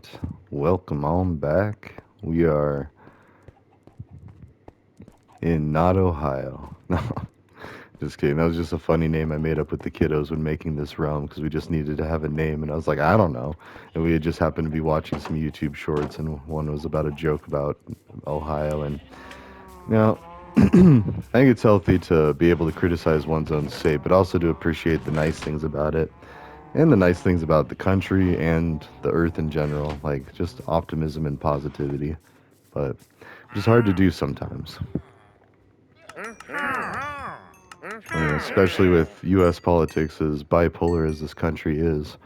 right. Welcome on back. We are in not Ohio. No, just kidding. That was just a funny name I made up with the kiddos when making this realm because we just needed to have a name. And I was like, I don't know. And we had just happened to be watching some YouTube shorts, and one was about a joke about Ohio. And now, I think it's healthy to be able to criticize one's own state, but also to appreciate the nice things about it and the nice things about the country and the earth in general, like just optimism and positivity. But it's hard to do sometimes, especially with U.S. politics as bipolar as this country is.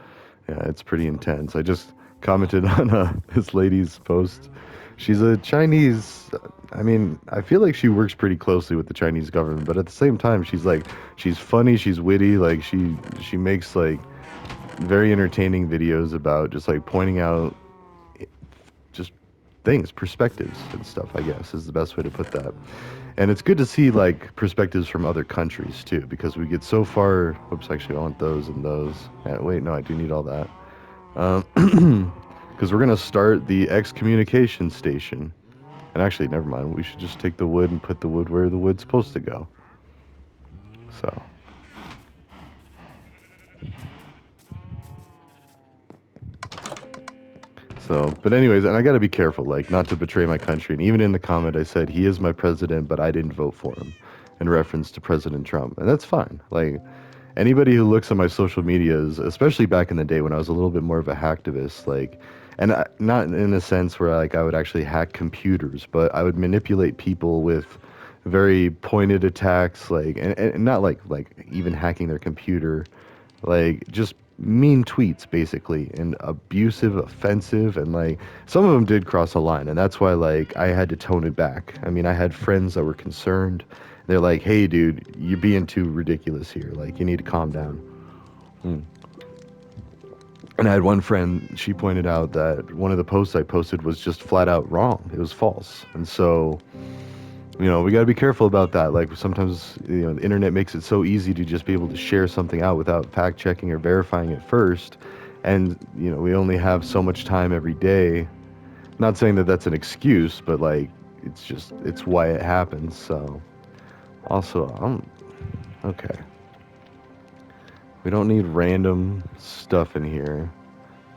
Yeah, it's pretty intense. I just commented on this lady's post. She's a Chinese. I mean, I feel like she works pretty closely with the Chinese government, but at the same time, she's funny, she's witty, like she makes like very entertaining videos about just like pointing out just things, perspectives and stuff, I guess, is the best way to put that. And it's good to see like perspectives from other countries too, because we get so far. Oops, actually, I want those and those. Wait, no, I do need all that. Because we're gonna start the excommunication station. And actually, never mind. We should just take the wood and put the wood where the wood's supposed to go. So. But anyways, and I got to be careful, like, not to betray my country. And even in the comment, I said, he is my president, but I didn't vote for him, in reference to President Trump. And that's fine. Like, anybody who looks at my social medias, especially back in the day when I was a little bit more of a hacktivist, like, and not in a sense where, like, I would actually hack computers, but I would manipulate people with very pointed attacks, like, and not like even hacking their computer, like just mean tweets basically and abusive, offensive, and like some of them did cross a line, and that's why like I had to tone it back. I mean, I had friends that were concerned. They're like, hey dude, you're being too ridiculous here, like you need to calm down. And I had one friend, she pointed out that one of the posts I posted was just flat out wrong, it was false. And so, we got to be careful about that. Like sometimes, the internet makes it so easy to just be able to share something out without fact checking or verifying it first. And, we only have so much time every day. Not saying that that's an excuse, but like, it's why it happens. So also, okay. We don't need random stuff in here.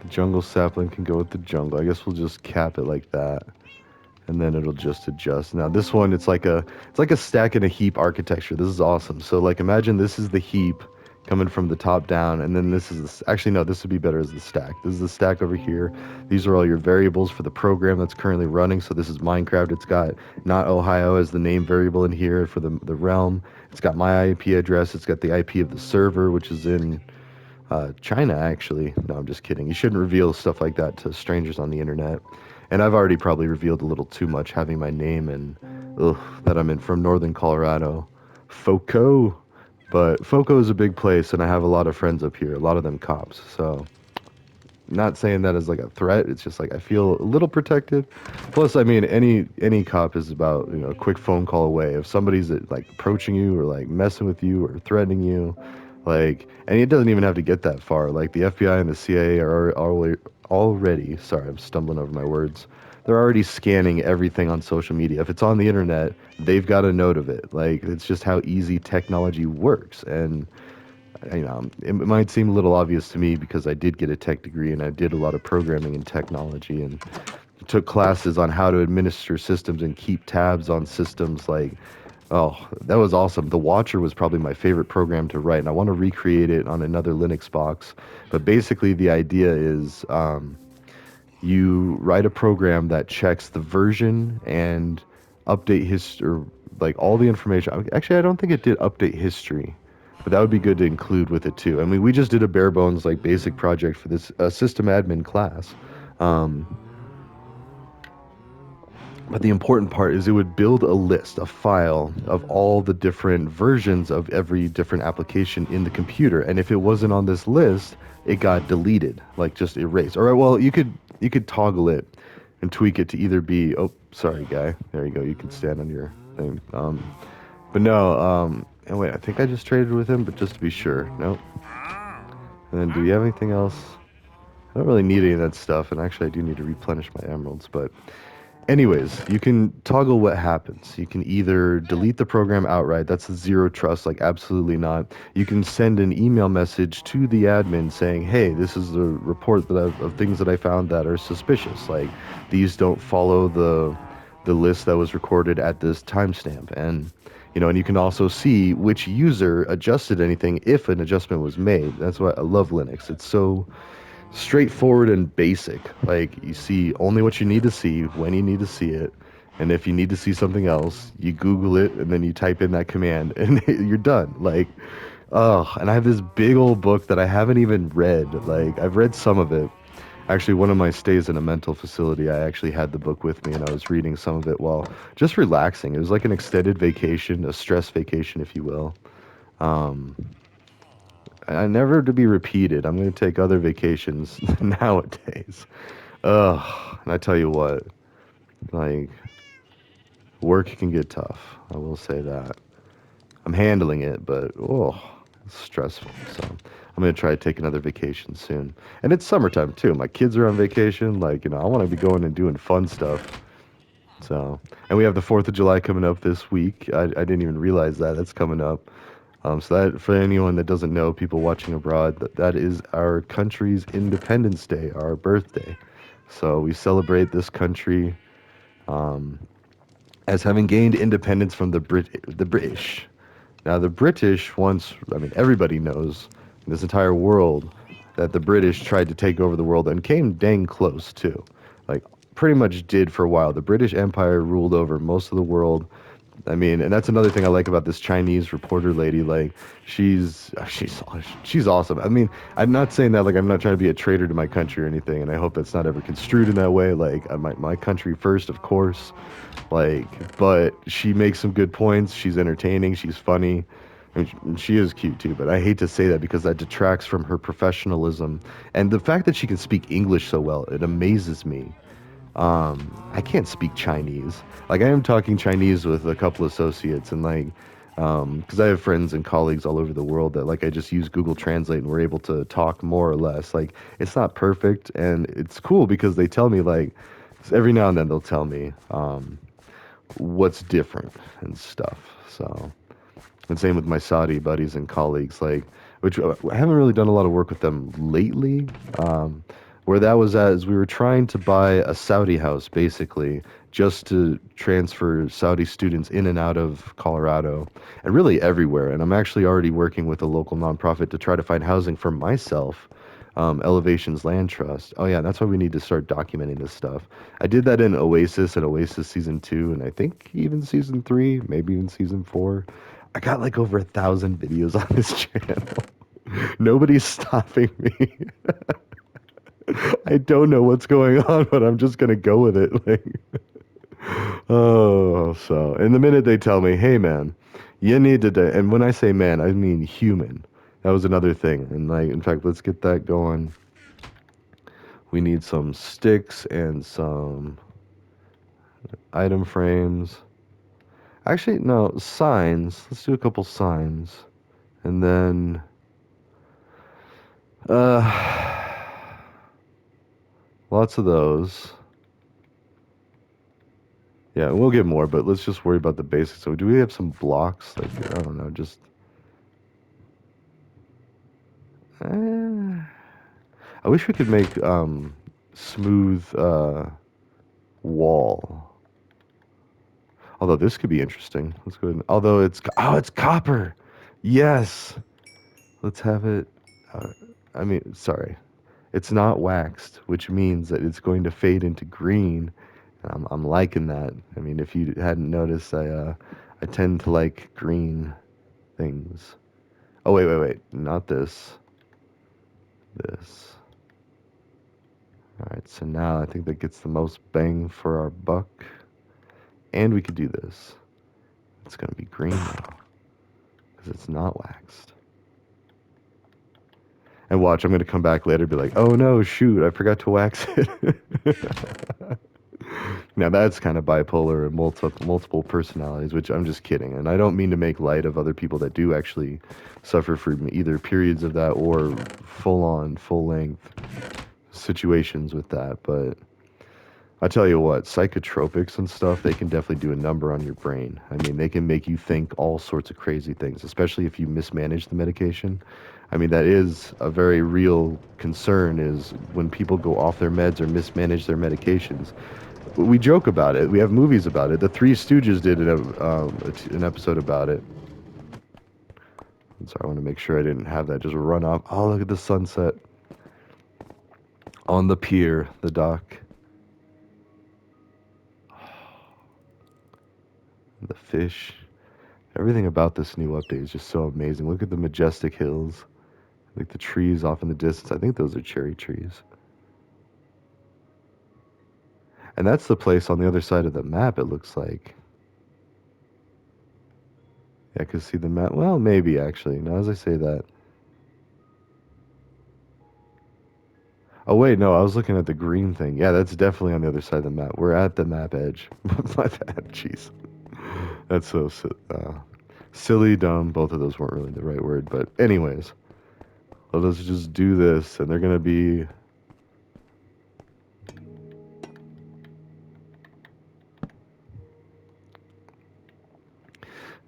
The jungle sapling can go with the jungle. I guess we'll just cap it like that. And then it'll just adjust. Now this one, it's like a stack and a heap architecture. This is awesome. So like imagine this is the heap coming from the top down, and then this is actually no, this would be better as the stack. This is the stack over here. These are all your variables for the program that's currently running. So this is Minecraft. It's got not Ohio as the name variable in here for the realm. It's got my IP address. It's got the IP of the server, which is in China, actually. No, I'm just kidding. You shouldn't reveal stuff like that to strangers on the internet. And I've already probably revealed a little too much, having my name and that I'm in from northern Colorado. Foco. But Foco is a big place, and I have a lot of friends up here, a lot of them cops. So, not saying that as like a threat. It's just like I feel a little protected. Plus, I mean, any cop is about a quick phone call away. If somebody's like approaching you or like messing with you or threatening you, like, and it doesn't even have to get that far. Like the FBI and the CIA are already. Sorry, I'm stumbling over my words. They're already scanning everything on social media. If it's on the internet, they've got a note of it. Like it's just how easy technology works. And it might seem a little obvious to me because I did get a tech degree and I did a lot of programming and technology and took classes on how to administer systems and keep tabs on systems. Like, oh, that was awesome. The Watcher was probably my favorite program to write, and I want to recreate it on another Linux box. But basically, the idea is you write a program that checks the version and update history, like all the information. Actually, I don't think it did update history, but that would be good to include with it too. I mean, we just did a bare bones like basic project for this system admin class. Um, but the important part is it would build a list, a file of all the different versions of every different application in the computer. And if it wasn't on this list, it got deleted, like just erased. All right, well, you could toggle it and tweak it to either be, oh, sorry, guy. There you go. You can stand on your thing. But no, and wait, I think I just traded with him, but just to be sure. Nope. And then do you have anything else? I don't really need any of that stuff, and actually I do need to replenish my emeralds, but anyways, you can toggle what happens. You can either delete the program outright, that's a zero trust, like absolutely not. You can send an email message to the admin saying, hey, this is the report of things that I found that are suspicious. Like these don't follow the list that was recorded at this timestamp. And and you can also see which user adjusted anything if an adjustment was made. That's why I love Linux. It's so straightforward and basic. Like you see only what you need to see when you need to see it. And if you need to see something else, you Google it and then you type in that command and you're done. Like, oh, and I have this big old book that I haven't even read. Like, I've read some of it. Actually, one of my stays in a mental facility, I actually had the book with me and I was reading some of it while just relaxing. It was like an extended vacation, a stress vacation, if you will. Um, never to be repeated. I'm going to take other vacations nowadays. Ugh, and I tell you what, like, work can get tough. I will say that. I'm handling it, but oh, it's stressful. So I'm gonna try to take another vacation soon. And it's summertime too. My kids are on vacation. Like, I want to be going and doing fun stuff. So, and we have the 4th of July coming up this week. I didn't even realize that. That's coming up. So that, for anyone that doesn't know, people watching abroad, that is our country's Independence Day, our birthday. So we celebrate this country um, as having gained independence from the British. Now, the British once, I mean, everybody knows in this entire world that the British tried to take over the world and came dang close too. Like, pretty much did for a while. The British Empire ruled over most of the world. I mean, and that's another thing I like about this Chinese reporter lady. Like, she's awesome. I mean, I'm not saying that like I'm not trying to be a traitor to my country or anything, and I hope that's not ever construed in that way. Like, my country first, of course. Like, but she makes some good points. She's entertaining. She's funny. And she is cute too, but I hate to say that because that detracts from her professionalism and the fact that she can speak English so well. It amazes me. I can't speak Chinese. Like I am talking Chinese with a couple associates and like, because I have friends and colleagues all over the world that like I just use Google Translate and we're able to talk more or less. Like it's not perfect and it's cool because they tell me like every now and then they'll tell me what's different and stuff. So. And same with my Saudi buddies and colleagues, like, which I haven't really done a lot of work with them lately. Where that was at is we were trying to buy a Saudi house, basically, just to transfer Saudi students in and out of Colorado and really everywhere. And I'm actually already working with a local nonprofit to try to find housing for myself. Elevations Land Trust. Oh yeah, that's why we need to start documenting this stuff. I did that in Oasis and Oasis season 2, and I think even season 3, maybe even season 4. I got like over 1,000 videos on this channel. Nobody's stopping me. I don't know what's going on, but I'm just gonna go with it. Like, oh, so. And the minute they tell me, "Hey, man, you need to," and when I say man, I mean human. That was another thing. And like, in fact, let's get that going. We need some sticks and some item frames. Actually, no, signs. Let's do a couple signs. And then, uh, lots of those. Yeah, we'll get more, but let's just worry about the basics. So, do we have some blocks? Like, I don't know, just. Eh, I wish we could make smooth wall. Although this could be interesting. Let's go ahead. Although it's copper. Yes. Let's have it. Uh, I mean, sorry. It's not waxed, which means that it's going to fade into green. I'm liking that. I mean, if you hadn't noticed, I tend to like green things. Oh wait, not this. This. All right. So now I think that gets the most bang for our buck, and we could do this. It's gonna be green now because it's not waxed. And watch, I'm gonna come back later and be like, oh no, shoot, I forgot to wax it. Now that's kind of bipolar and multiple personalities, which I'm just kidding. And I don't mean to make light of other people that do actually suffer from either periods of that or full on, full length situations with that, but I tell you what, psychotropics and stuff, they can definitely do a number on your brain. I mean, they can make you think all sorts of crazy things, especially if you mismanage the medication. I mean, that is a very real concern is when people go off their meds or mismanage their medications. We joke about it. We have movies about it. The Three Stooges did an episode about it. So I want to make sure I didn't have that just run off. Oh, look at the sunset on the pier, the dock. The fish. Everything about this new update is just so amazing. Look at the majestic hills. Like the trees off in the distance. I think those are cherry trees. And that's the place on the other side of the map, it looks like. Yeah, I could see the map. Well, maybe actually. Now as I say that. Oh, wait, no, I was looking at the green thing. Yeah, that's definitely on the other side of the map. We're at the map edge. My bad. Jeez. That's so silly, dumb. Both of those weren't really the right word. But anyways, let us just do this. And they're going to be...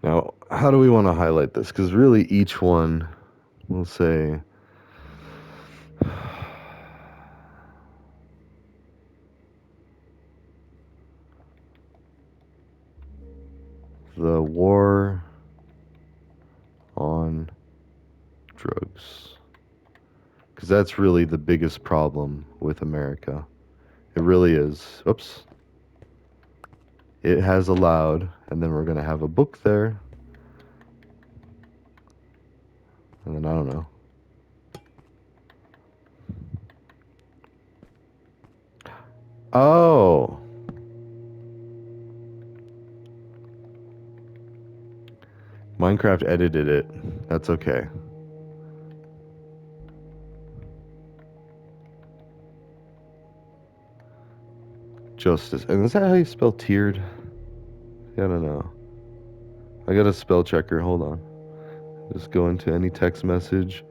Now, how do we want to highlight this? Because really each one will say... The war on drugs. Because that's really the biggest problem with America. It really is. Oops. It has allowed, and then we're going to have a book there. And then I don't know. Oh. Minecraft edited it. That's okay. Justice. And is that how you spell tiered? Yeah, I don't know. I got a spell checker. Hold on. Just go into any text message.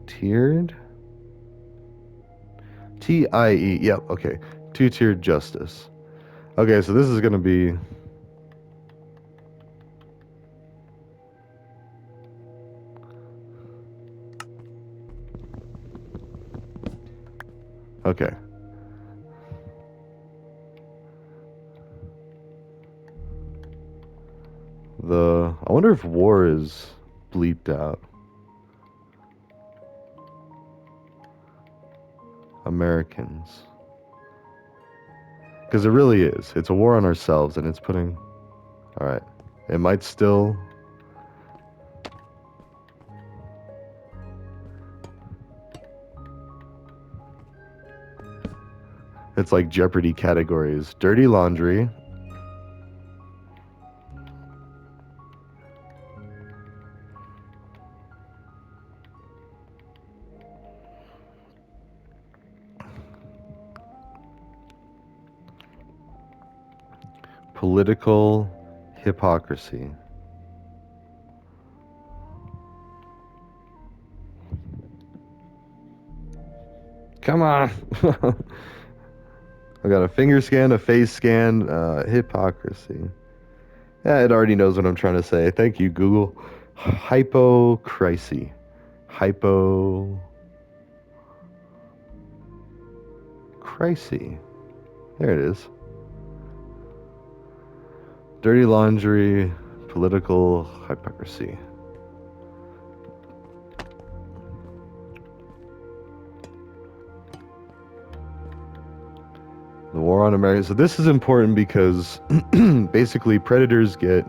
Tiered? T-I-E. Yep, okay. Two-tiered justice. Okay, so this is going to be... Okay. I wonder if war is bleeped out. Americans. Because it really is. It's a war on ourselves, and it's putting... Alright. It might still... It's like Jeopardy categories. Dirty laundry. Political hypocrisy. Come on. I got a finger scan, a face scan, hypocrisy. Yeah, it already knows what I'm trying to say. Thank you, Google. Hypocrisy. Hypocrisy. There it is. Dirty laundry, political hypocrisy. The war on America. So this is important because basically predators get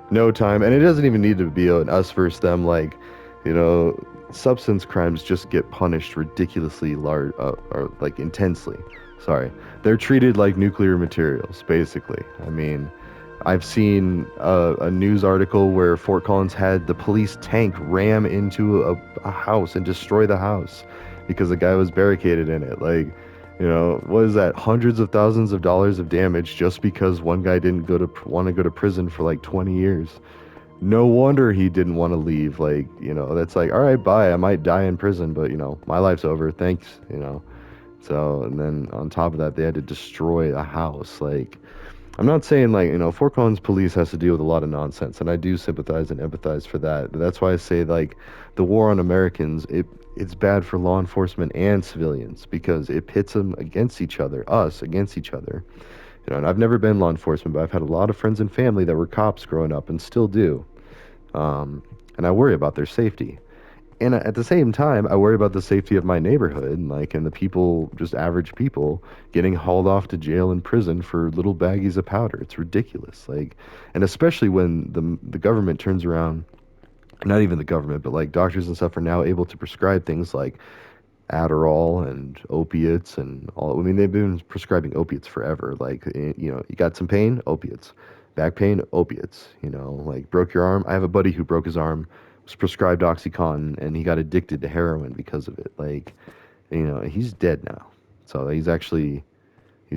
no time, and it doesn't even need to be an us versus them. Like, you know, substance crimes just get punished ridiculously large, or like intensely. Sorry, they're treated like nuclear materials, basically. I mean, I've seen a news article where Fort Collins had the police tank ram into a house and destroy the house because the guy was barricaded in it. Like, You know, what is that? Hundreds of thousands of dollars of damage just because one guy didn't want to go to prison for like 20 years. No wonder he didn't want to leave. Like, that's like, all right, bye. I might die in prison, but my life's over. Thanks. So, and then on top of that, they had to destroy a house. Like, I'm not saying like, Fort Collins police has to deal with a lot of nonsense, and I do sympathize and empathize for that. But that's why I say like the war on Americans, it's bad for law enforcement and civilians because it pits them against each other, us against each other. And I've never been law enforcement, but I've had a lot of friends and family that were cops growing up and still do. And I worry about their safety. And at the same time, I worry about the safety of my neighborhood, like, and the people, just average people, getting hauled off to jail and prison for little baggies of powder. It's ridiculous. Like, and especially when the government turns around, not even the government, but like doctors and stuff are now able to prescribe things like Adderall and opiates and all. I mean, they've been prescribing opiates forever. Like, you got some pain, opiates. Back pain, opiates. Like broke your arm. I have a buddy who broke his arm, was prescribed OxyContin, and he got addicted to heroin because of it. Like, he's dead now. So he's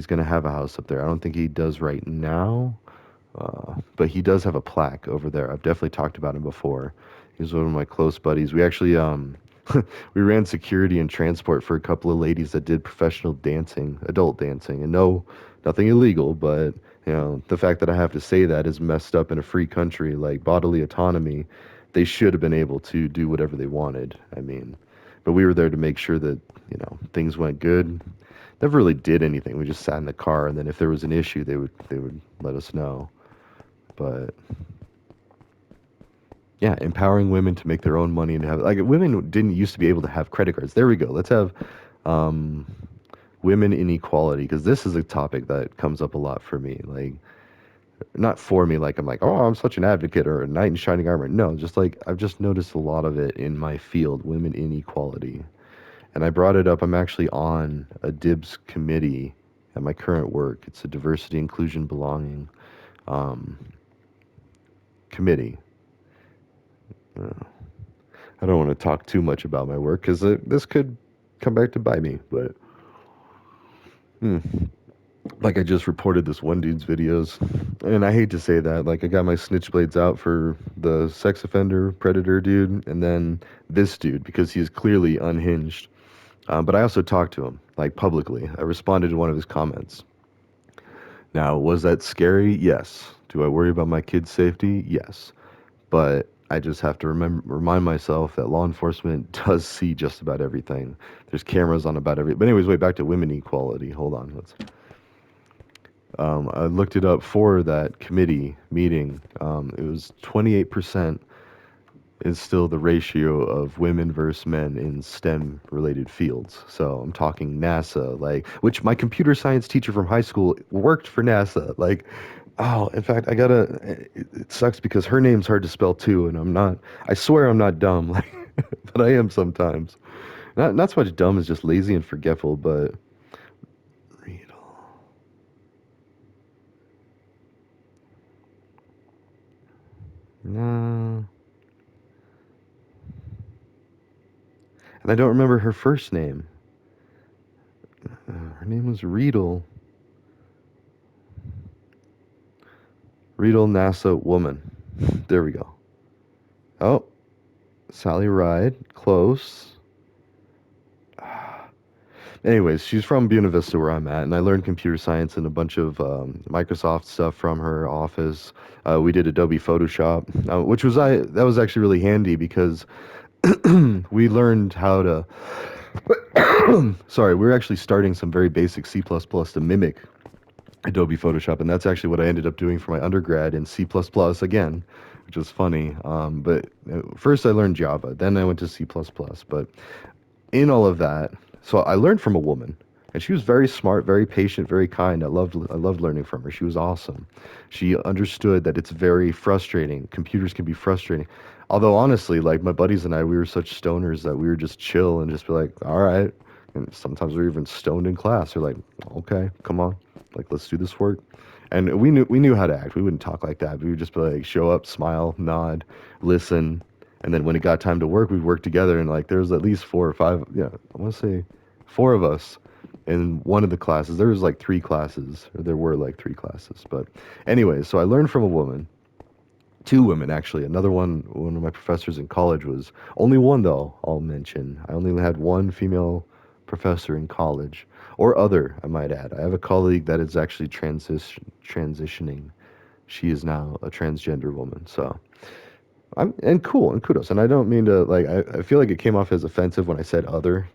gonna have a house up there. I don't think he does right now, but he does have a plaque over there. I've definitely talked about him before. He's one of my close buddies. We actually we ran security and transport for a couple of ladies that did professional dancing, adult dancing, and no, nothing illegal, but the fact that I have to say that is messed up in a free country like bodily autonomy. They should have been able to do whatever they wanted. I mean, but we were there to make sure that things went good. Never really did anything. We just sat in the car, and then if there was an issue, they would let us know. But yeah, empowering women to make their own money and have like women didn't used to be able to have credit cards. There we go. Let's have um, women inequality because this is a topic that comes up a lot for me. Like not for me, like I'm like, oh, I'm such an advocate or a knight in shining armor. No, just like I've just noticed a lot of it in my field, women inequality. And I brought it up. I'm actually on a DIBS committee at my current work. It's a diversity, inclusion, belonging um, committee. I don't want to talk too much about my work because this could come back to bite me. But hmm, like I just reported this one dude's videos, and I hate to say that. Like I got my snitch blades out for the sex offender predator dude, and then this dude because he's clearly unhinged. But I also talked to him like publicly. I responded to one of his comments. Now, was that scary? Yes. Do I worry about my kids' safety? Yes. But I just have to remind myself that law enforcement does see just about everything. There's cameras on about every. But anyways, way back to women equality. Hold on, let's. I looked it up for that committee meeting. It was 28% is still the ratio of women versus men in STEM related fields. So I'm talking NASA, like, which my computer science teacher from high school worked for NASA. Like, oh, in fact, it sucks because her name's hard to spell too, and I swear I'm not dumb, like, but I am sometimes. Not so much dumb as just lazy and forgetful, but no. And I don't remember her first name. Her name was Riedel. Riedel NASA woman. There we go. Oh, Sally Ride. Close. Anyways, she's from Buena Vista where I'm at, and I learned computer science and a bunch of Microsoft stuff from her office. We did Adobe Photoshop, that was actually really handy because we learned how to. Sorry, we were actually starting some very basic C++ to mimic Adobe Photoshop, and that's actually what I ended up doing for my undergrad in C++ again, which was funny. But first I learned Java, then I went to C++. But in all of that, so I learned from a woman, and she was very smart, very patient, very kind. I loved learning from her. She was awesome. She understood that it's very frustrating. Computers can be frustrating. Although honestly, like my buddies and I, we were such stoners that we were just chill and just be like, all right. And sometimes we were even stoned in class. We're like, okay, come on, like let's do this work. And we knew how to act. We wouldn't talk like that. We would just be like, show up, smile, nod, listen, and then when it got time to work, we'd work together. And like there was at least four or five, yeah, I want to say four of us in one of the classes. There was like three classes, or there were like three classes. But anyway, so I learned from a woman, two women actually. Another one of my professors in college was only one though. I'll mention I only had one female professor in college, or other, I might add. I have a colleague that is actually transitioning. She is now a transgender woman. So I'm and cool and kudos. And I don't mean to like. I feel like it came off as offensive when I said other,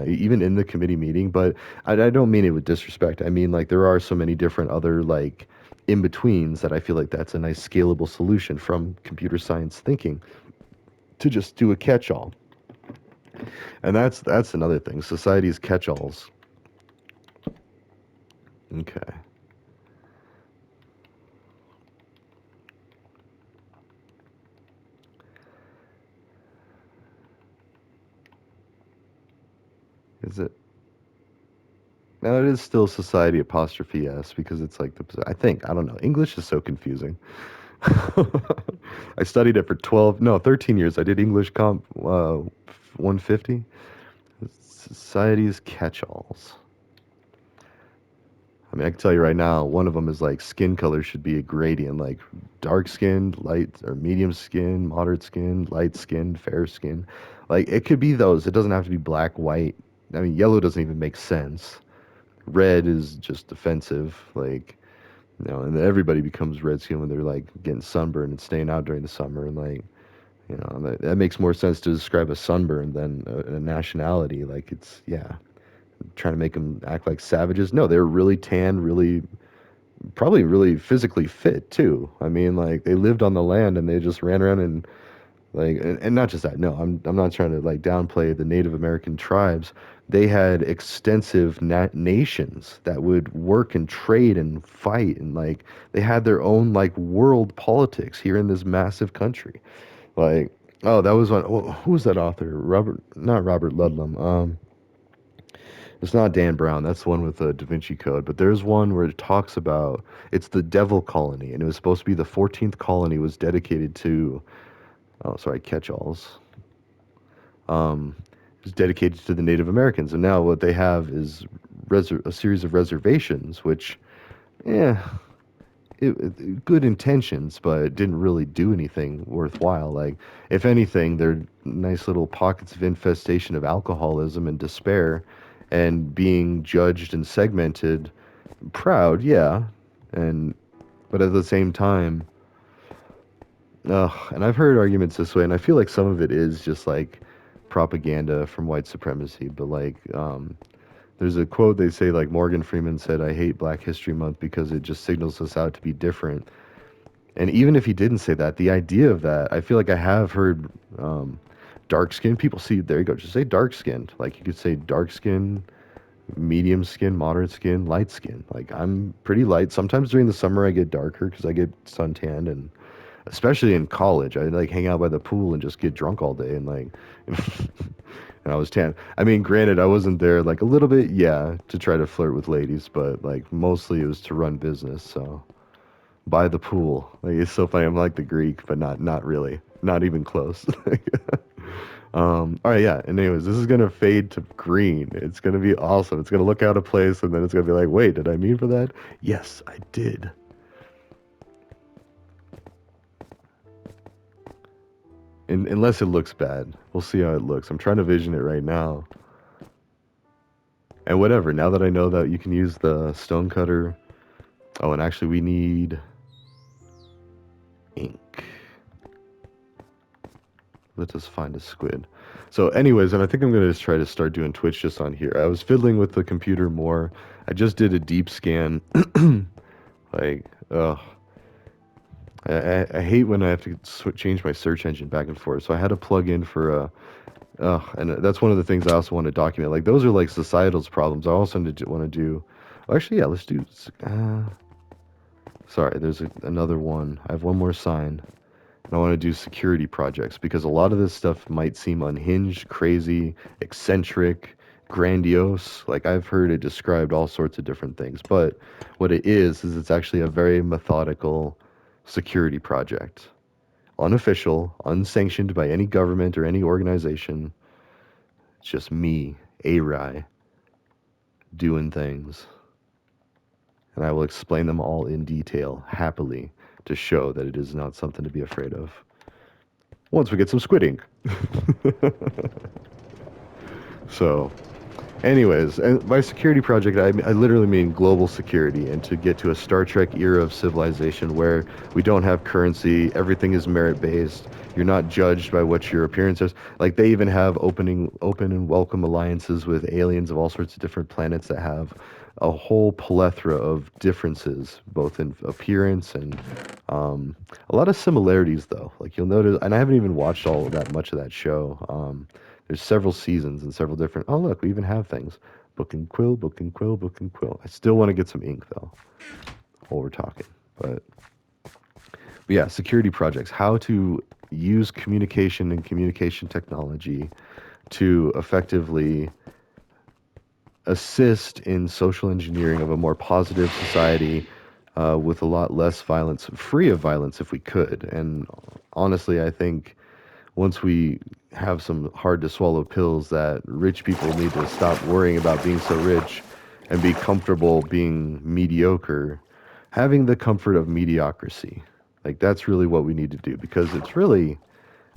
even in the committee meeting. But I don't mean it with disrespect. I mean like there are so many different other like in betweens that I feel like that's a nice scalable solution from computer science thinking to just do a catch-all. And that's another thing. Society's catch-alls. Okay. Is it? No, it is still society apostrophe s because it's like the. I think I don't know. English is so confusing. I studied it for 12, no, 13 years. I did English Comp 150. Society's catch-alls. I mean, I can tell you right now, one of them is like skin color should be a gradient, like dark skin, light or medium skin, moderate skin, light skin, fair skin. Like it could be those. It doesn't have to be black, white. I mean, yellow doesn't even make sense. Red is just offensive. Like, and everybody becomes red skin when they're like getting sunburned and staying out during the summer and like, that makes more sense to describe a sunburn than a nationality. Like it's, yeah, trying to make them act like savages. No, they're really tan, really, probably really physically fit too. I mean, like they lived on the land and they just ran around and like, and not just that. No, I'm not trying to like downplay the Native American tribes. They had extensive nations that would work and trade and fight and like they had their own like world politics here in this massive country. Like, oh, that was one. Oh, who was that author? Not Robert Ludlum. It's not Dan Brown. That's the one with the Da Vinci Code. But there's one where it talks about it's the Devil Colony, and it was supposed to be the 14th colony was dedicated to. Oh, sorry, catch-alls. It was dedicated to the Native Americans, and now what they have is a series of reservations, which, yeah, good intentions, but it didn't really do anything worthwhile. Like, if anything, they're nice little pockets of infestation of alcoholism and despair, and being judged and segmented. Proud, yeah, and but at the same time, and I've heard arguments this way, and I feel like some of it is just like propaganda from white supremacy. But like, there's a quote they say like Morgan Freeman said, "I hate Black History Month because it just signals us out to be different." And even if he didn't say that, the idea of that, I feel like I have heard dark skinned people. See, there you go. Just say dark skinned. Like you could say dark skin, medium skin, moderate skin, light skin. Like I'm pretty light. Sometimes during the summer I get darker because I get suntanned, and especially in college, I like hang out by the pool and just get drunk all day and like. And I was tan. I mean, granted, I wasn't there like a little bit, yeah, to try to flirt with ladies, but like mostly it was to run business. So by the pool, like it's so funny. I'm like the Greek, but not really, not even close. All right, yeah. And anyways, this is gonna fade to green. It's gonna be awesome. It's gonna look out of place, and then it's gonna be like, wait, did I mean for that? Yes, I did. Unless it looks bad, we'll see how it looks. I'm trying to vision it right now. And whatever. Now that I know that you can use the stone cutter. Oh, and actually, we need ink. Let us find a squid. So, anyways, and I think I'm gonna just try to start doing Twitch just on here. I was fiddling with the computer more. I just did a deep scan. Like, ugh. I hate when I have to change my search engine back and forth. So I had to plug in for a. And that's one of the things I also want to document. Like those are like societal's problems. I also want to do. Actually, yeah, let's do. Sorry, there's another one. I have one more sign. And I want to do security projects because a lot of this stuff might seem unhinged, crazy, eccentric, grandiose. Like I've heard it described all sorts of different things. But what it is it's actually a very methodical security project. Unofficial, unsanctioned by any government or any organization. It's just me, A-Rye, doing things, and I will explain them all in detail, happily, to show that it is not something to be afraid of. Once we get some squid ink. So, anyways, and by security project, I literally mean global security, and to get to a Star Trek era of civilization where we don't have currency, everything is merit based. You're not judged by what your appearance is. Like they even have open and welcome alliances with aliens of all sorts of different planets that have a whole plethora of differences, both in appearance and a lot of similarities. Though, like you'll notice, and I haven't even watched all that much of that show. There's several seasons and several different. Oh, look, we even have things. Book and quill, book and quill, book and quill. I still want to get some ink though, while we're talking. But yeah, security projects. How to use communication and communication technology to effectively assist in social engineering of a more positive society with a lot less violence, free of violence if we could. And honestly, I think once we have some hard to swallow pills that rich people need to stop worrying about being so rich and be comfortable being mediocre, having the comfort of mediocrity. Like that's really what we need to do because it's really,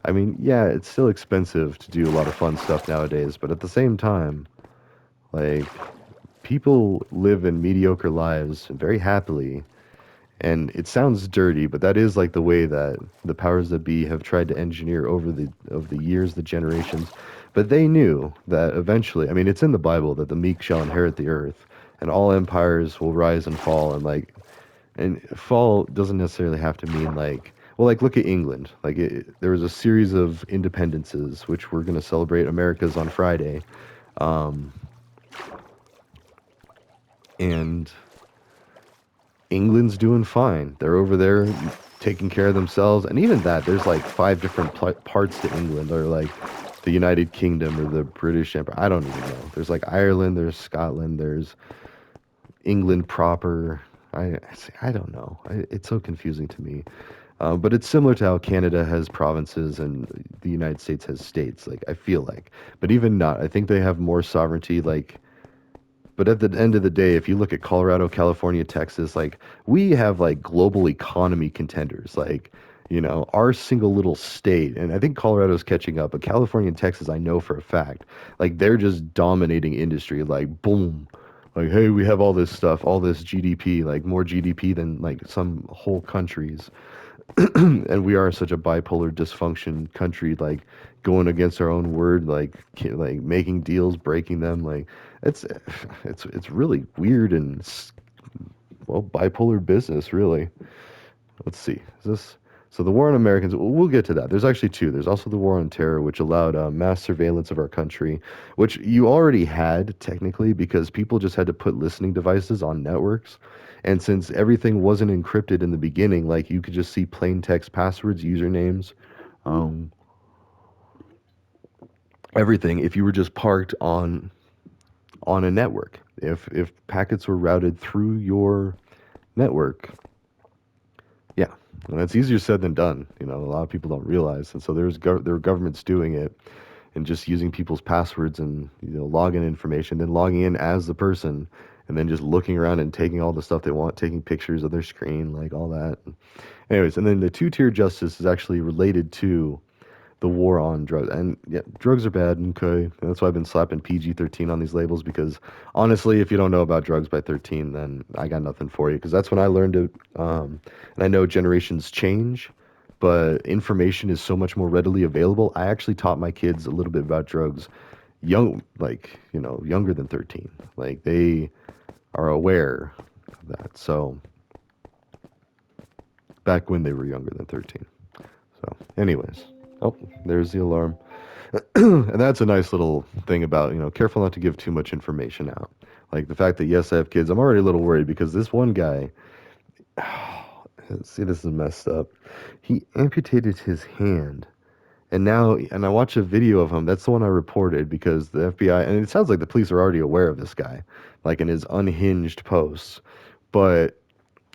I mean, yeah, it's still expensive to do a lot of fun stuff nowadays, but at the same time, like people live in mediocre lives very happily, and it sounds dirty, but that is like the way that the powers that be have tried to engineer over the years, the generations. But they knew that eventually, I mean, it's in the Bible that the meek shall inherit the earth, and all empires will rise and fall. And fall doesn't necessarily have to mean like, well, like look at England. Like there was a series of independences, which we're going to celebrate America's on Friday, um, and England's doing fine. They're over there taking care of themselves. And even that, there's like five different parts to England, or like the United Kingdom or the British Empire. I don't even know. There's like Ireland, there's Scotland, there's England proper. I don't know. It's so confusing to me. But it's similar to how Canada has provinces and the United States has states. Like I feel like, but even not. I think they have more sovereignty. Like but at the end of the day, if you look at Colorado, California, Texas, like we have like global economy contenders, like, you know, our single little state, and I think Colorado's catching up, but California and Texas, I know for a fact, like they're just dominating industry, like boom. Like, hey, we have all this stuff, all this GDP, like more GDP than like some whole countries. And we are such a bipolar dysfunction country, like going against our own word, like like making deals, breaking them, like it's it's really weird and well bipolar business, really. Let's see, is this so the war on Americans? We'll get to that. There's actually two. There's also the war on terror, which allowed mass surveillance of our country, which you already had technically because people just had to put listening devices on networks. And since everything wasn't encrypted in the beginning, like you could just see plain text passwords, usernames, um, everything. If you were just parked on a network, if packets were routed through your network, yeah, and that's easier said than done. You know, a lot of people don't realize, and so there were governments doing it and just using people's passwords and login information, then logging in as the person, and then just looking around and taking all the stuff they want, taking pictures of their screen, like all that. Anyways, and then the two-tier justice is actually related to the war on drugs. And yeah, drugs are bad. Okay, and that's why I've been slapping PG-13 on these labels because honestly, if you don't know about drugs by 13, then I got nothing for you because that's when I learned it. And I know generations change, but information is so much more readily available. I actually taught my kids a little bit about drugs young, like, younger than 13. Like they are aware of that. So back when they were younger than 13. So, anyways, oh, there's the alarm. And that's a nice little thing about, careful not to give too much information out. Like the fact that, yes, I have kids, I'm already a little worried because this one guy, see, this is messed up. He amputated his hand. And I watched a video of him. That's the one I reported because the FBI, and it sounds like the police are already aware of this guy, like in his unhinged posts. But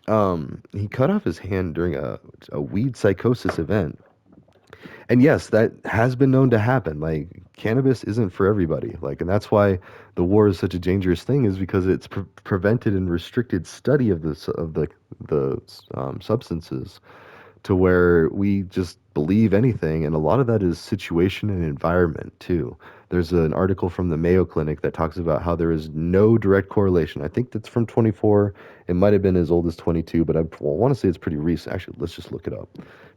he cut off his hand during a weed psychosis event. And yes, that has been known to happen. Like cannabis isn't for everybody. Like, and that's why the war is such a dangerous thing, is because it's prevented and restricted study of the substances to where we just believe anything. And a lot of that is situation and environment too. There's an article from the Mayo Clinic that talks about how there is no direct correlation. I think that's from 24. It might have been as old as 22, but I want to say it's pretty recent. Actually, let's just look it up.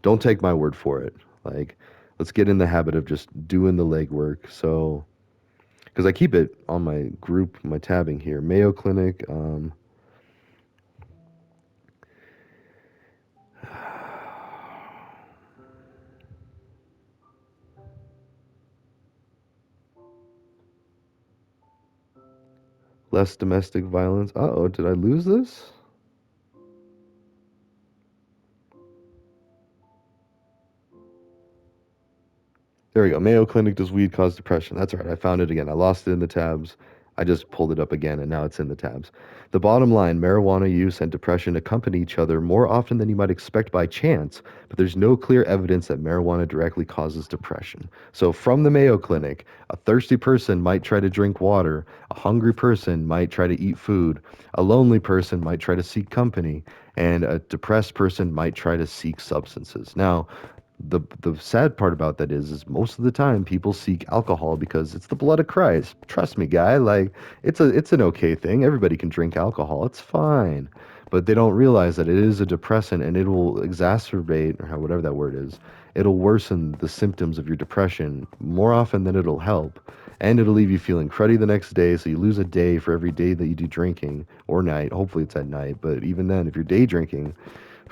Don't take my word for it. Like, let's get in the habit of just doing the legwork. So, because I keep it on my group, my tabbing here. Mayo Clinic, less domestic violence. Uh-oh, did I lose this? There we go. Mayo Clinic, does weed cause depression? That's right. I found it again. I lost it in the tabs. I just pulled it up again and now it's in the tabs. The bottom line, marijuana use and depression accompany each other more often than you might expect by chance, but there's no clear evidence that marijuana directly causes depression. So, from the Mayo Clinic, a thirsty person might try to drink water, a hungry person might try to eat food, a lonely person might try to seek company, and a depressed person might try to seek substances. Now, the sad part about that is most of the time people seek alcohol because it's the blood of Christ. Trust me, guy. Like, it's an okay thing. Everybody can drink alcohol. It's fine. But they don't realize that it is a depressant and it will exacerbate, or whatever that word is. It'll worsen the symptoms of your depression more often than it'll help. And it'll leave you feeling cruddy the next day, so you lose a day for every day that you do drinking, or night. Hopefully it's at night, but even then, if you're day drinking,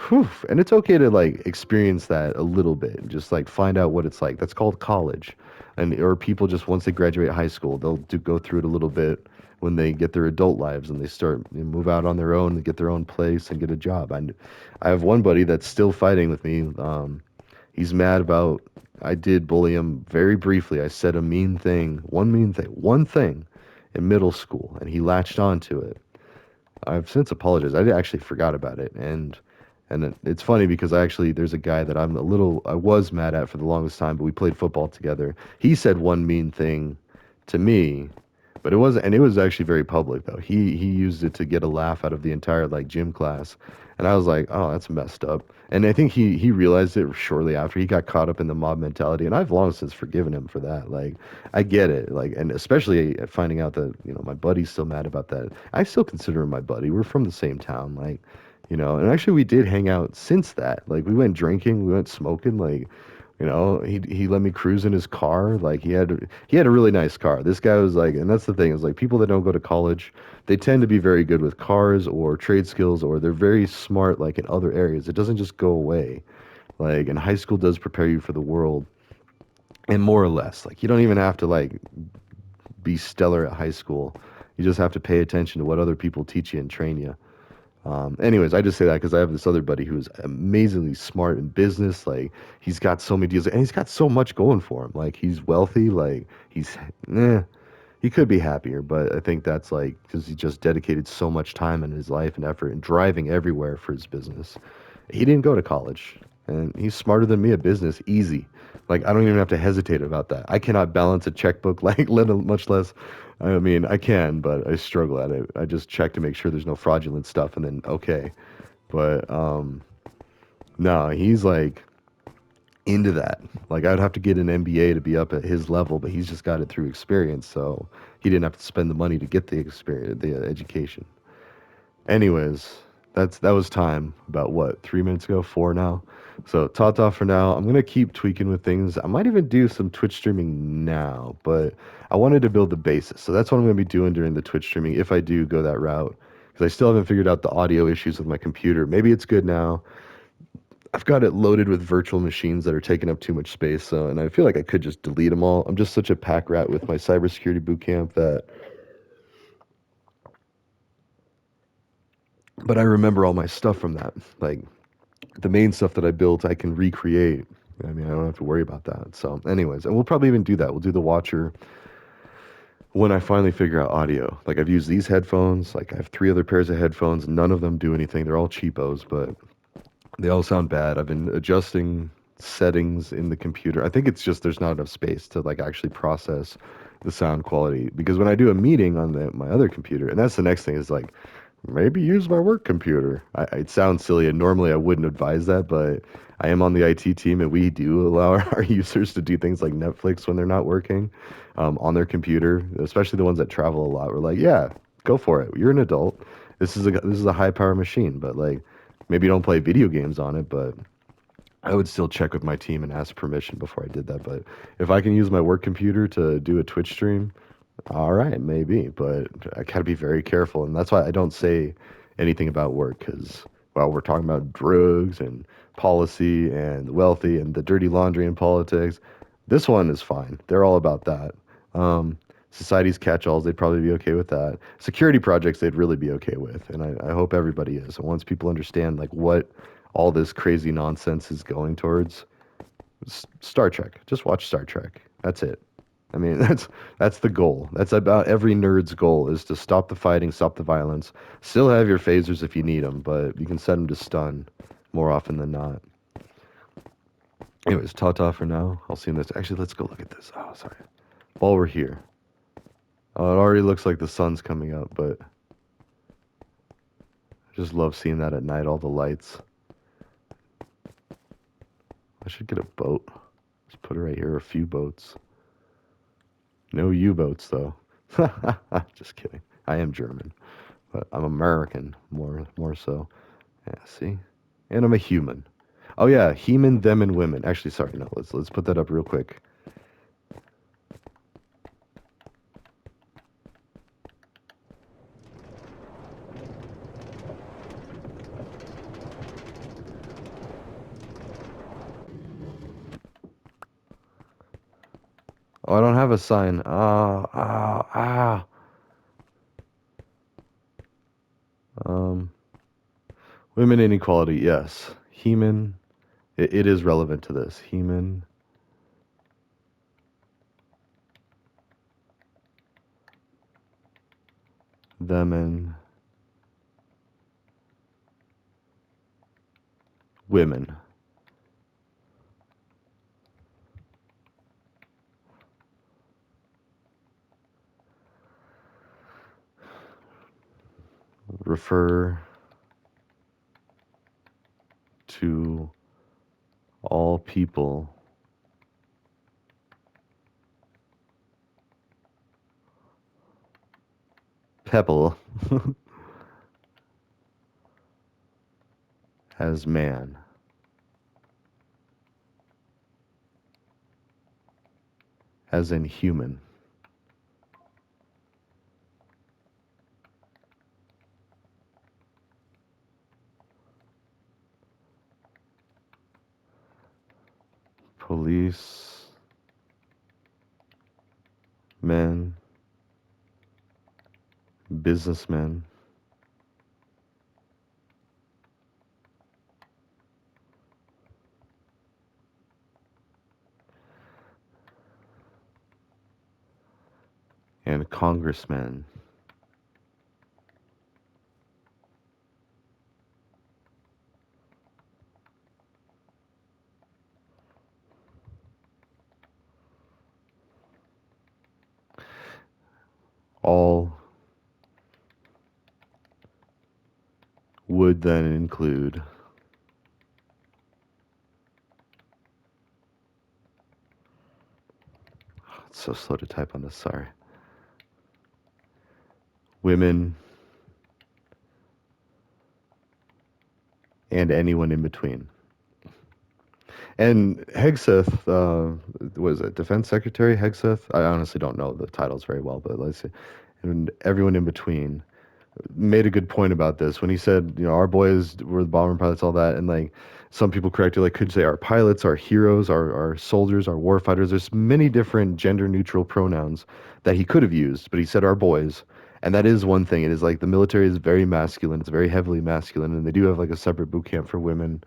whew, and it's okay to like experience that a little bit, and just like find out what it's like. That's called college, and or people just once they graduate high school, they'll go through it a little bit when they get their adult lives and they start move out on their own and get their own place and get a job. I have one buddy that's still fighting with me. He's mad about I did bully him very briefly. I said a mean thing, one thing in middle school, and he latched on to it. I've since apologized. I actually forgot about it, and it's funny because there's a guy that I was mad at for the longest time, but we played football together. He said one mean thing to me, but it was actually very public though. He used it to get a laugh out of the entire like gym class, and I was like, oh, that's messed up. And I think he realized it shortly after. He got caught up in the mob mentality, and I've long since forgiven him for that. Like, I get it, like, and especially finding out that my buddy's still mad about that. I still consider him my buddy. We're from the same town, like, and actually we did hang out since that. Like, we went drinking, we went smoking, like, he let me cruise in his car. Like, he had a really nice car. This guy was like, and that's the thing, is like people that don't go to college, they tend to be very good with cars or trade skills, or they're very smart like in other areas. It doesn't just go away. Like, and high school does prepare you for the world, and more or less. Like, you don't even have to like be stellar at high school. You just have to pay attention to what other people teach you and train you. Anyways, I just say that because I have this other buddy who's amazingly smart in business. Like, he's got so many deals, and he's got so much going for him. Like, he's wealthy. Like, he could be happier, but I think that's like because he just dedicated so much time in his life and effort and driving everywhere for his business. He didn't go to college, and he's smarter than me at business. Easy. Like, I don't even have to hesitate about that. I cannot balance a checkbook, like, much less. I mean, I can, but I struggle at it. I just check to make sure there's no fraudulent stuff, and then okay. But no, he's like into that. Like, I'd have to get an MBA to be up at his level, but he's just got it through experience, so he didn't have to spend the money to get the experience, the education. Anyways, that was time. About what, 3 minutes ago, four now. So ta-ta for now. I'm gonna keep tweaking with things. I might even do some Twitch streaming now, but I wanted to build the basis. So that's what I'm gonna be doing during the Twitch streaming if I do go that route. Because I still haven't figured out the audio issues with my computer. Maybe it's good now. I've got it loaded with virtual machines that are taking up too much space. So, and I feel like I could just delete them all. I'm just such a pack rat with my cybersecurity boot camp that. But I remember all my stuff from that. Like, the main stuff that I built, I can recreate. I mean, I don't have to worry about that. So, anyways, and we'll probably even do that. We'll do the Watcher when I finally figure out audio. Like, I've used these headphones. Like, I have three other pairs of headphones. None of them do anything. They're all cheapos, but they all sound bad. I've been adjusting settings in the computer. I think it's just there's not enough space to like actually process the sound quality. Because when I do a meeting on my other computer, and that's the next thing is like maybe use my work computer. It sounds silly, and normally I wouldn't advise that, but I am on the IT team, and we do allow our users to do things like Netflix when they're not working on their computer, especially the ones that travel a lot. We're like, yeah, go for it. You're an adult. This is a high power machine, but like maybe don't play video games on it, but I would still check with my team and ask permission before I did that. But if I can use my work computer to do a Twitch stream, all right, maybe. But I gotta be very careful, and that's why I don't say anything about work because well, we're talking about drugs and policy and wealthy and the dirty laundry in politics. This one is fine. They're all about that. Um, Society's catch-alls, they'd probably be okay with that. Security projects, they'd really be okay with, and I hope everybody is. And once people understand like what all this crazy nonsense is going towards, Star Trek. Just watch Star Trek. That's it. I mean, that's the goal. That's about every nerd's goal is to stop the fighting, stop the violence. Still have your phasers if you need them, but you can set them to stun more often than not. Anyways, ta-ta for now. I'll see you next. Actually, let's go look at this. Oh, sorry. While we're here. Oh, it already looks like the sun's coming up, but I just love seeing that at night, all the lights. I should get a boat. Just put it right here, a few boats. No U-boats, though. Just kidding. I am German, but I'm American more so. Yeah, see? And I'm a human. Oh yeah, human, them, and women. Actually, sorry, no. Let's put that up real quick. Oh, I don't have a sign. Ah, ah, ah. Um, Women inequality. Yes, human. It is relevant to this. Human, them, and women. Refer to all people pebble as man, as in human. Police, men, businessmen, and congressmen. All would then include it's so slow to type on this, sorry. Women and anyone in between. And Hegseth, was it Defense Secretary Hegseth? I honestly don't know the titles very well, but let's see. And everyone in between made a good point about this when he said, you know, our boys were the bomber pilots, all that, and like some people correctly like could say our pilots, our heroes, our soldiers, our warfighters. There's many different gender neutral pronouns that he could have used, but he said our boys. And that is one thing. It is like the military is very masculine. It's very heavily masculine, and they do have like a separate boot camp for women.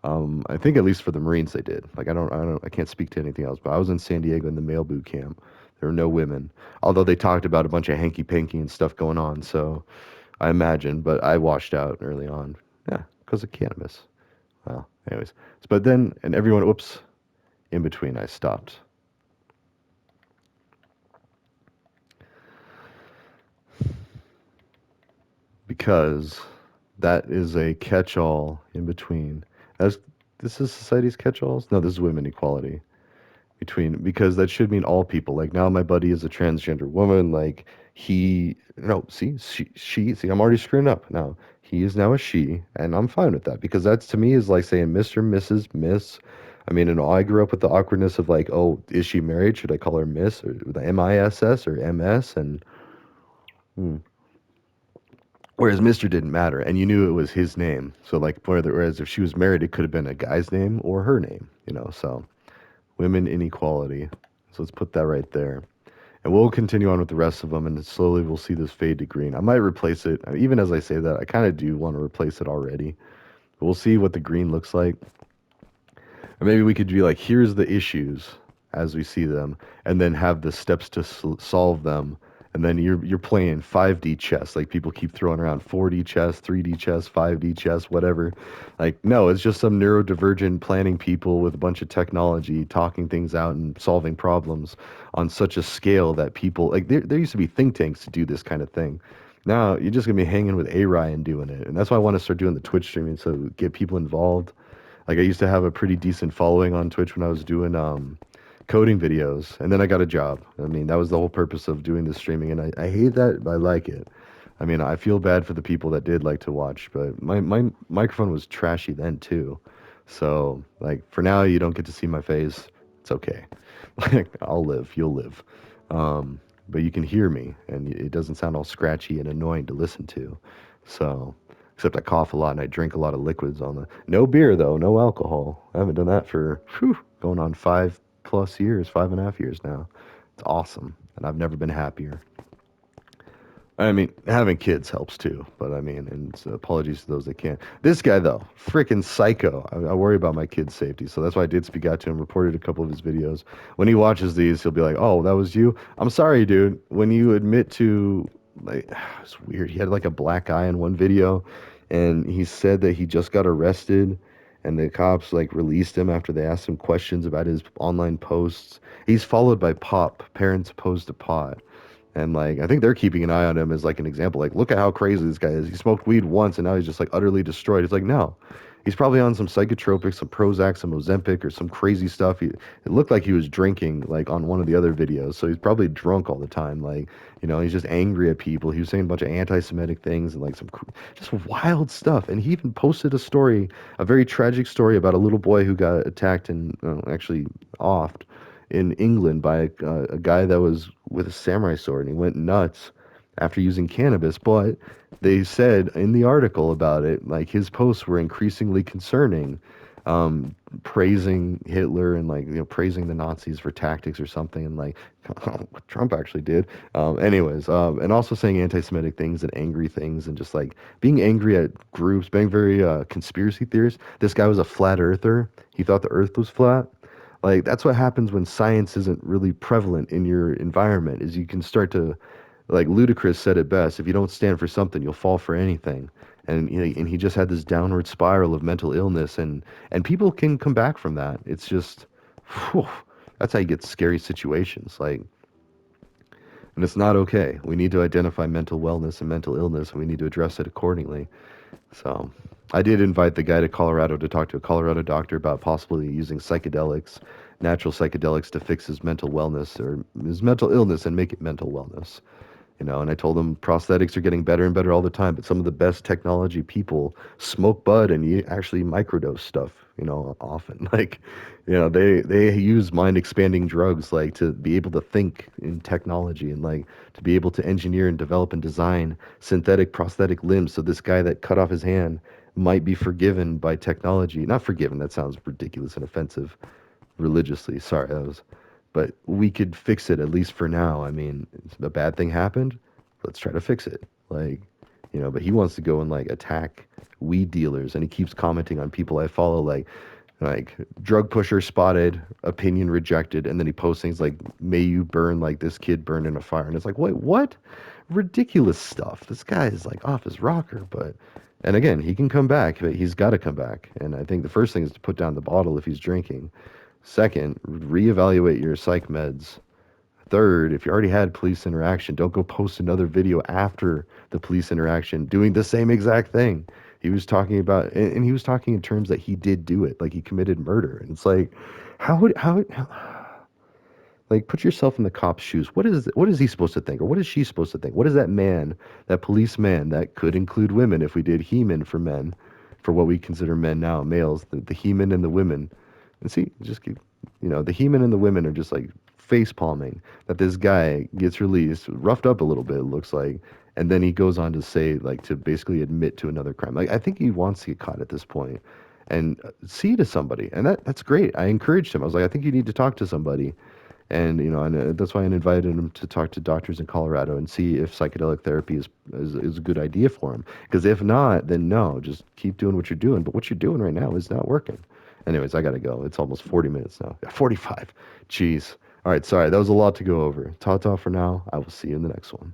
I think at least for the Marines they did. Like I can't speak to anything else. But I was in San Diego in the male boot camp. There were no women, although they talked about a bunch of hanky panky and stuff going on. So I imagine, but I washed out early on. Yeah, because of cannabis. Well, Anyways, but then, and everyone, whoops, in between, I stopped because that is a catch-all in between. As this is society's catch-alls? No, this is women equality. Between because that should mean all people. Like now, my buddy is a transgender woman. Like he, no, see, see, I'm already screwing up now. He is now a she, and I'm fine with that because that's to me is like saying Mr., Mrs., Miss. I mean, and I grew up with the awkwardness of like, oh, is she married? Should I call her Miss or the MISS or MS? And hmm. Whereas Mr. didn't matter, and you knew it was his name. So like, whereas if she was married, it could have been a guy's name or her name. So women inequality. So let's put that right there. And we'll continue on with the rest of them, and slowly we'll see this fade to green. I might replace it. Even as I say that, I kind of do want to replace it already. But we'll see what the green looks like. Or maybe we could be like, here's the issues as we see them, and then have the steps to solve them. And then you're playing 5D chess. Like people keep throwing around 4D chess, 3D chess, 5D chess, whatever. Like no, it's just some neurodivergent planning people with a bunch of technology talking things out and solving problems on such a scale that people like there used to be think tanks to do this kind of thing. Now you're just gonna be hanging with A-Rye and doing it, and that's why I want to start doing the Twitch streaming so get people involved. Like I used to have a pretty decent following on Twitch when I was doing coding videos, and then I got a job. I mean, that was the whole purpose of doing this streaming, and I hate that, but I like it. I mean, I feel bad for the people that did like to watch, but my microphone was trashy then too. So, like, for now, you don't get to see my face. It's okay. Like, I'll live. You'll live. But you can hear me, and it doesn't sound all scratchy and annoying to listen to. So, except I cough a lot and I drink a lot of liquids on the. No beer, though. No alcohol. I haven't done that for going on 5+ years, 5.5 years now. It's awesome. And I've never been happier. I mean, having kids helps too, but I mean, and so apologies to those that can't. This guy though, freaking psycho. I worry about my kid's safety, so that's why I did speak out to him. Reported a couple of his videos. When he watches these, he'll be like, "Oh, that was you." I'm sorry, dude. When you admit to, like, it's weird. He had like a black eye in one video, and he said that he just got arrested, and the cops like released him after they asked him questions about his online posts. He's followed by Pop, parents opposed to pot. And like I think they're keeping an eye on him as like an example. Like, look at how crazy this guy is. He smoked weed once and now he's just like utterly destroyed. It's like, no. He's probably on some psychotropic, some Prozac, some Ozempic, or some crazy stuff. It looked like he was drinking, like on one of the other videos. So he's probably drunk all the time. Like, he's just angry at people. He was saying a bunch of anti-Semitic things and like some just wild stuff. And he even posted a story, a very tragic story about a little boy who got attacked and actually offed in England by a guy that was with a samurai sword, and he went nuts after using cannabis. But they said in the article about it, like his posts were increasingly concerning, um, praising Hitler and like praising the Nazis for tactics or something, and like what Trump actually did. Anyways, and also saying anti-Semitic things and angry things, and just like being angry at groups, being very conspiracy theorist. This guy was a flat earther. He thought the Earth was flat. Like that's what happens when science isn't really prevalent in your environment. Is you can start to, like Ludacris said it best, if you don't stand for something, you'll fall for anything. And and he just had this downward spiral of mental illness, and people can come back from that. It's just, whew, that's how you get scary situations. Like, and it's not okay. We need to identify mental wellness and mental illness, and we need to address it accordingly. So I did invite the guy to Colorado to talk to a Colorado doctor about possibly using psychedelics, natural psychedelics to fix his mental wellness or his mental illness and make it mental wellness. And I told him prosthetics are getting better and better all the time, but some of the best technology people smoke bud and you actually microdose stuff, often. Like, they use mind expanding drugs like to be able to think in technology and like to be able to engineer and develop and design synthetic prosthetic limbs. So this guy that cut off his hand might be forgiven by technology. Not forgiven, that sounds ridiculous and offensive religiously. Sorry, that was, but we could fix it at least for now. I mean, a bad thing happened. Let's try to fix it. Like, but he wants to go and like attack weed dealers, and he keeps commenting on people I follow, like drug pusher spotted, opinion rejected, and then he posts things like, "May you burn like this kid burned in a fire," and it's like, wait, what? Ridiculous stuff. This guy is like off his rocker, but And again, he can come back, but he's got to come back. And I think the first thing is to put down the bottle if he's drinking. Second, reevaluate your psych meds. Third, if you already had police interaction, don't go post another video after the police interaction doing the same exact thing. He was talking about, and he was talking in terms that he did do it, like he committed murder. And it's like, how like, put yourself in the cop's shoes. What is he supposed to think, or what is she supposed to think? What is that man, that policeman that could include women if we did he-men for men, for what we consider men now, males, the he-men and the women. And see, just keep, the he-men and the women are just like face palming that this guy gets released, roughed up a little bit, it looks like, and then he goes on to say, like, to basically admit to another crime. Like, I think he wants to get caught at this point and see to somebody, and that's great. I encouraged him. I was like, I think you need to talk to somebody, and that's why I invited him to talk to doctors in Colorado and see if psychedelic therapy is a good idea for him. Because if not, then no, just keep doing what you're doing. But what you're doing right now is not working. Anyways, I gotta go. It's almost 40 minutes now. 45. Jeez. All right, sorry. That was a lot to go over. Ta ta for now. I will see you in the next one.